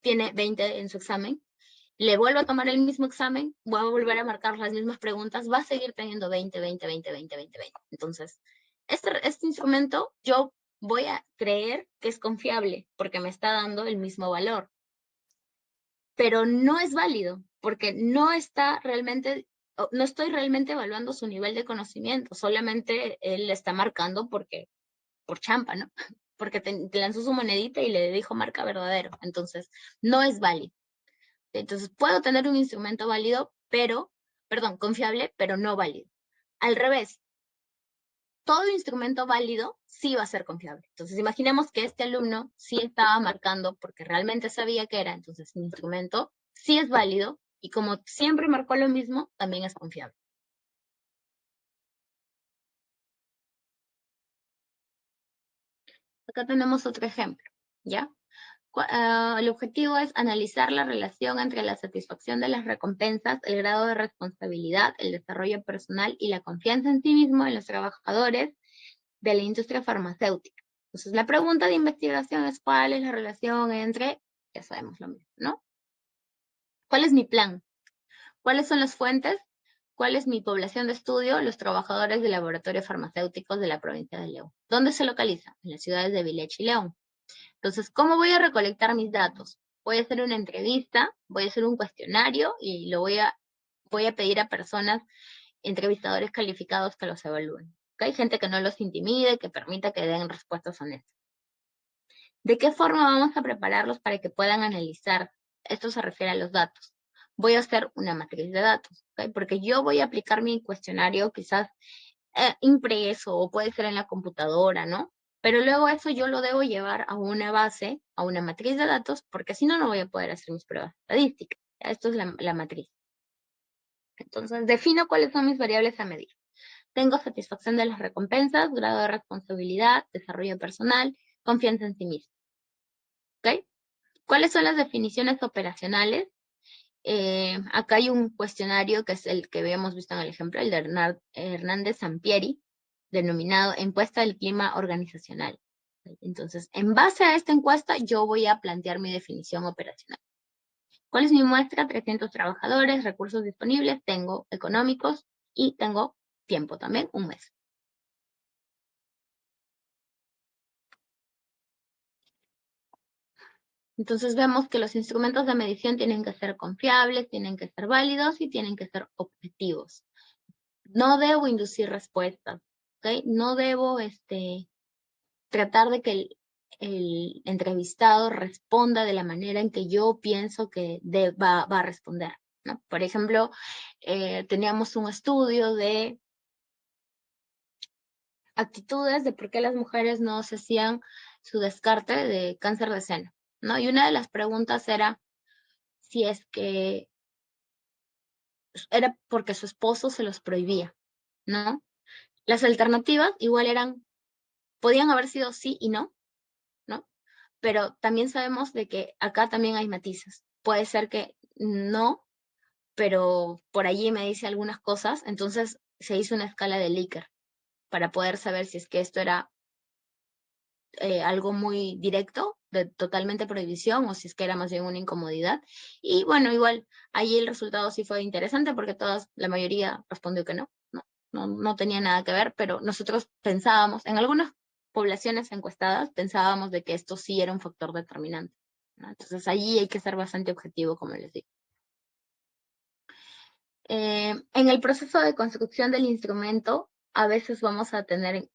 tiene 20 en su examen, le vuelvo a tomar el mismo examen, voy a volver a marcar las mismas preguntas, va a seguir teniendo 20. Entonces, este instrumento yo voy a creer que es confiable porque me está dando el mismo valor, pero no es válido porque no estoy realmente evaluando su nivel de conocimiento, solamente él le está marcando por champa, ¿no? Porque te lanzó su monedita y le dijo marca verdadero, entonces no es válido. Entonces puedo tener un instrumento válido, confiable, pero no válido. Al revés, todo instrumento válido sí va a ser confiable. Entonces imaginemos que este alumno sí estaba marcando porque realmente sabía que era, entonces mi instrumento sí es válido y como siempre marcó lo mismo, también es confiable. acá tenemos otro ejemplo, ¿ya? El objetivo es analizar la relación entre la satisfacción de las recompensas, el grado de responsabilidad, el desarrollo personal y la confianza en sí mismo en los trabajadores de la industria farmacéutica. Entonces, la pregunta de investigación es cuál es la relación entre, ya sabemos lo mismo, ¿no? ¿Cuál es mi plan? ¿Cuáles son las fuentes? ¿Cuál es mi población de estudio? Los trabajadores de laboratorios farmacéuticos de la provincia de León. ¿Dónde se localiza? En las ciudades de Vilechi y León. Entonces, ¿cómo voy a recolectar mis datos? Voy a hacer una entrevista, voy a hacer un cuestionario y voy a pedir a personas, entrevistadores calificados que los evalúen. ¿Okay? Gente que no los intimide, que permita que den respuestas honestas. ¿De qué forma vamos a prepararlos para que puedan analizar? Esto se refiere a los datos. Voy a hacer una matriz de datos, ¿okay? Porque yo voy a aplicar mi cuestionario quizás impreso o puede ser en la computadora, ¿no? Pero luego eso yo lo debo llevar a una base, a una matriz de datos, porque si no, no voy a poder hacer mis pruebas estadísticas. Esto es la matriz. Entonces, defino cuáles son mis variables a medir. Tengo satisfacción de las recompensas, grado de responsabilidad, desarrollo personal, confianza en sí mismo. ¿Ok? ¿Cuáles son las definiciones operacionales? Acá hay un cuestionario que es el que habíamos visto en el ejemplo, el de Hernández Sampieri, denominado encuesta del clima organizacional. Entonces, en base a esta encuesta, yo voy a plantear mi definición operacional. ¿Cuál es mi muestra? 300 trabajadores, recursos disponibles, tengo económicos y tengo tiempo también, un mes. Entonces vemos que los instrumentos de medición tienen que ser confiables, tienen que ser válidos y tienen que ser objetivos. No debo inducir respuestas, ¿ok? No debo tratar de que el entrevistado responda de la manera en que yo pienso que va a responder, ¿no? Por ejemplo, teníamos un estudio de actitudes de por qué las mujeres no se hacían su descarte de cáncer de seno, ¿no? Y una de las preguntas era si es que era porque su esposo se los prohibía, ¿no? Las alternativas igual podían haber sido sí y no, ¿no? Pero también sabemos de que acá también hay matices. Puede ser que no, pero por allí me dice algunas cosas, entonces se hizo una escala de Likert para poder saber si es que esto era algo muy directo, de totalmente prohibición, o si es que era más bien una incomodidad. Y bueno, igual, allí el resultado sí fue interesante porque la mayoría respondió que no tenía nada que ver, pero nosotros pensábamos, en algunas poblaciones encuestadas, pensábamos de que esto sí era un factor determinante, ¿no? Entonces allí hay que ser bastante objetivo, como les digo. En el proceso de construcción del instrumento, a veces vamos a tener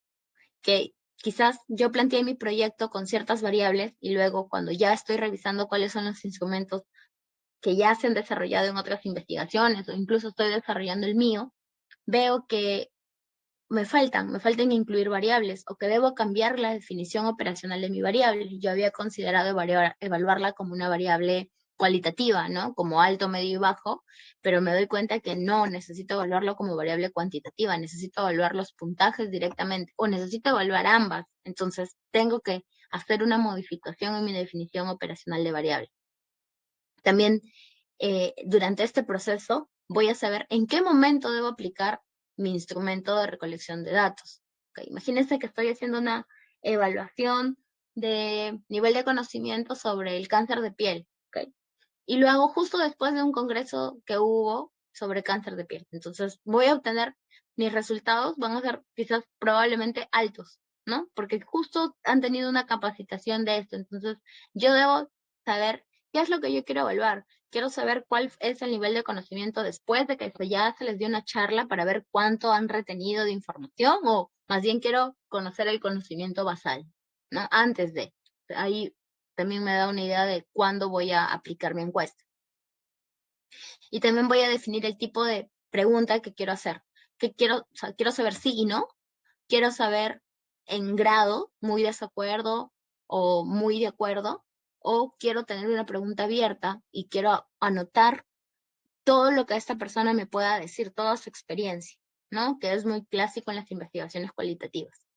que quizás yo planteé mi proyecto con ciertas variables y luego cuando ya estoy revisando cuáles son los instrumentos que ya se han desarrollado en otras investigaciones o incluso estoy desarrollando el mío, veo que me faltan incluir variables o que debo cambiar la definición operacional de mi variable. Yo había considerado evaluarla como una variable cualitativa, ¿no? Como alto, medio y bajo, pero me doy cuenta que no, necesito evaluarlo como variable cuantitativa, necesito evaluar los puntajes directamente o necesito evaluar ambas. Entonces, tengo que hacer una modificación en mi definición operacional de variable. También, durante este proceso, voy a saber en qué momento debo aplicar mi instrumento de recolección de datos. ¿Okay? Imagínense que estoy haciendo una evaluación de nivel de conocimiento sobre el cáncer de piel, ¿okay? Y lo hago justo después de un congreso que hubo sobre cáncer de piel. Entonces voy a obtener, mis resultados van a ser quizás probablemente altos, ¿no? Porque justo han tenido una capacitación de esto. Entonces yo debo saber qué es lo que yo quiero evaluar. Quiero saber cuál es el nivel de conocimiento después de que ya se les dio una charla para ver cuánto han retenido de información o más bien quiero conocer el conocimiento basal, ¿no? Antes de. Ahí también me da una idea de cuándo voy a aplicar mi encuesta. Y también voy a definir el tipo de pregunta que quiero hacer. Quiero saber sí y no. Quiero saber en grado, muy desacuerdo o muy de acuerdo. O quiero tener una pregunta abierta y quiero anotar todo lo que esta persona me pueda decir, toda su experiencia, ¿no? Que es muy clásico en las investigaciones cualitativas.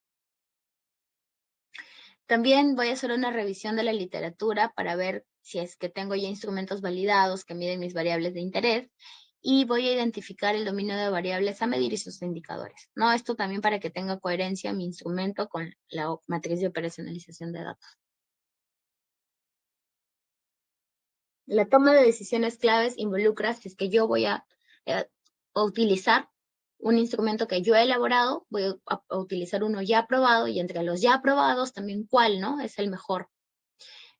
También voy a hacer una revisión de la literatura para ver si es que tengo ya instrumentos validados que miden mis variables de interés, y voy a identificar el dominio de variables a medir y sus indicadores, ¿no? Esto también para que tenga coherencia mi instrumento con la matriz de operacionalización de datos. La toma de decisiones claves involucra si es que yo voy a utilizar un instrumento que yo he elaborado, voy a utilizar uno ya aprobado, y entre los ya aprobados también cuál, ¿no? Es el mejor.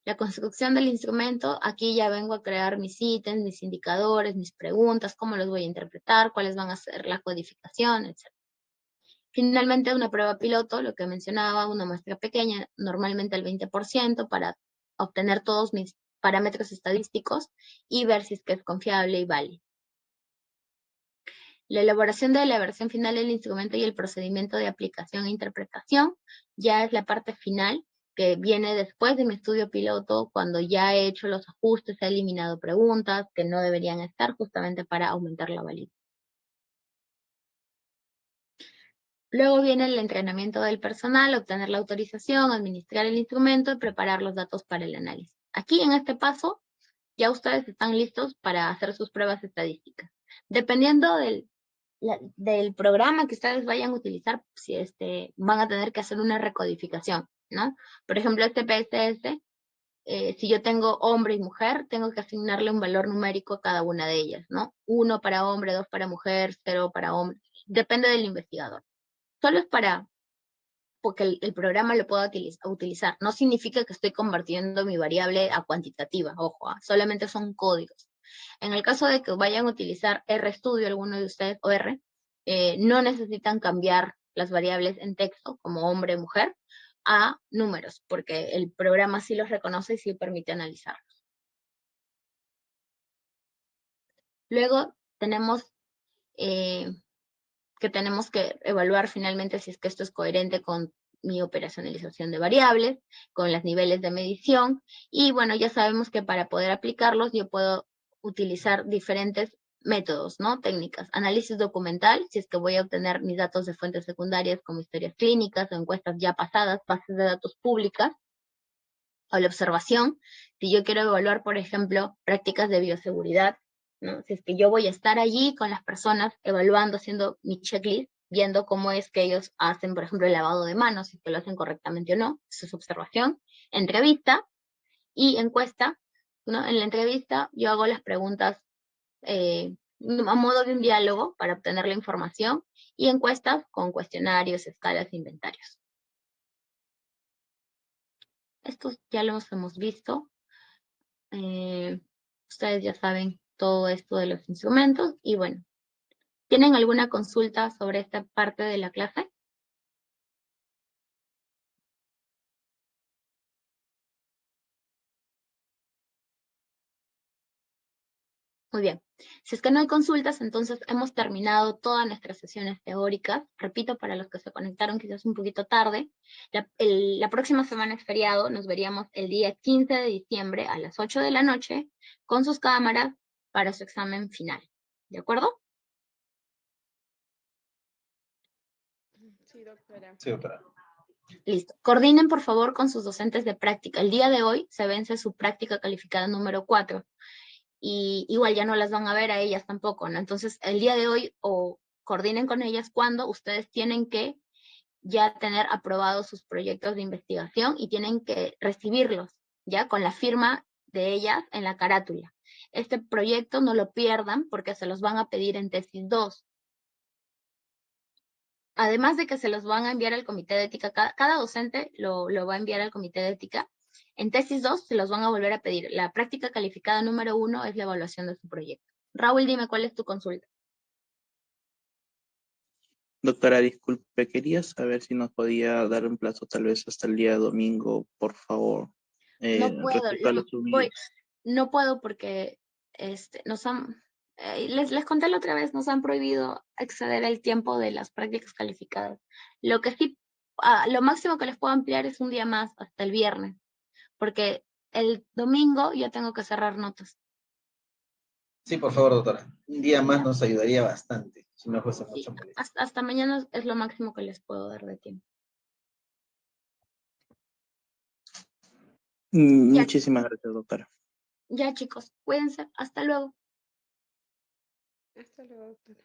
La construcción del instrumento, aquí ya vengo a crear mis ítems, mis indicadores, mis preguntas, cómo los voy a interpretar, cuáles van a ser la codificación, etc. Finalmente, una prueba piloto, lo que mencionaba, una muestra pequeña, normalmente el 20%, para obtener todos mis parámetros estadísticos y ver si es que es confiable y válido. La elaboración de la versión final del instrumento y el procedimiento de aplicación e interpretación ya es la parte final, que viene después de mi estudio piloto, cuando ya he hecho los ajustes, he eliminado preguntas que no deberían estar, justamente para aumentar la validez. Luego viene el entrenamiento del personal, obtener la autorización, administrar el instrumento y preparar los datos para el análisis. Aquí, en este paso, ya ustedes están listos para hacer sus pruebas estadísticas. Dependiendo del programa que ustedes vayan a utilizar, si van a tener que hacer una recodificación, ¿no? Por ejemplo, este PSS, si yo tengo hombre y mujer, tengo que asignarle un valor numérico a cada una de ellas, ¿no? 1 para hombre, 2 para mujer, 0 para hombre. Depende del investigador. Solo es porque el programa lo pueda utilizar. No significa que estoy convirtiendo mi variable a cuantitativa, ojo, solamente son códigos. En el caso de que vayan a utilizar RStudio, alguno de ustedes, o R, no necesitan cambiar las variables en texto, como hombre, mujer, a números, porque el programa sí los reconoce y sí permite analizarlos. Luego tenemos que evaluar finalmente si es que esto es coherente con mi operacionalización de variables, con los niveles de medición, y bueno, ya sabemos que para poder aplicarlos yo puedo utilizar diferentes métodos, ¿no? Técnicas. Análisis documental, si es que voy a obtener mis datos de fuentes secundarias como historias clínicas o encuestas ya pasadas, bases de datos públicas. O la observación, si yo quiero evaluar, por ejemplo, prácticas de bioseguridad, ¿no? Si es que yo voy a estar allí con las personas evaluando, haciendo mi checklist, viendo cómo es que ellos hacen, por ejemplo, el lavado de manos, si es que lo hacen correctamente o no, eso es observación. Entrevista y encuesta, ¿no? En la entrevista yo hago las preguntas a modo de un diálogo para obtener la información, y encuestas con cuestionarios, escalas, inventarios. Estos ya los hemos visto. Ustedes ya saben todo esto de los instrumentos, y bueno, ¿tienen alguna consulta sobre esta parte de la clase? Muy bien. Si es que no hay consultas, entonces hemos terminado todas nuestras sesiones teóricas. Repito, para los que se conectaron quizás un poquito tarde, la próxima semana es feriado. Nos veríamos el día 15 de diciembre a las 8 de la noche con sus cámaras para su examen final. ¿De acuerdo? Sí, doctora. Sí, doctora. Listo. Coordinen, por favor, con sus docentes de práctica. El día de hoy se vence su práctica calificada número 4. Y igual ya no las van a ver a ellas tampoco, ¿no? Entonces, el día de hoy, o coordinen con ellas cuando ustedes tienen que ya tener aprobados sus proyectos de investigación y tienen que recibirlos, ya con la firma de ellas en la carátula. Este proyecto no lo pierdan porque se los van a pedir en tesis 2. Además de que se los van a enviar al comité de ética, cada docente lo va a enviar al comité de ética. En tesis 2 se los van a volver a pedir. La práctica calificada número 1 es la evaluación de su proyecto. Raúl, dime cuál es tu consulta. Doctora, disculpe, quería saber si nos podía dar un plazo tal vez hasta el día domingo, por favor, No puedo, respecto a los subidos. no puedo porque les conté la otra vez, nos han prohibido exceder el tiempo de las prácticas calificadas. Lo que sí, lo máximo que les puedo ampliar es un día más, hasta el viernes, porque el domingo ya tengo que cerrar notas. Sí, por favor, doctora. Un día más nos ayudaría bastante, si no fuese Sí, mucho molestia. hasta mañana es lo máximo que les puedo dar de tiempo. Ya. Muchísimas gracias, doctora. Ya, chicos, cuídense. Hasta luego. Hasta luego, doctora.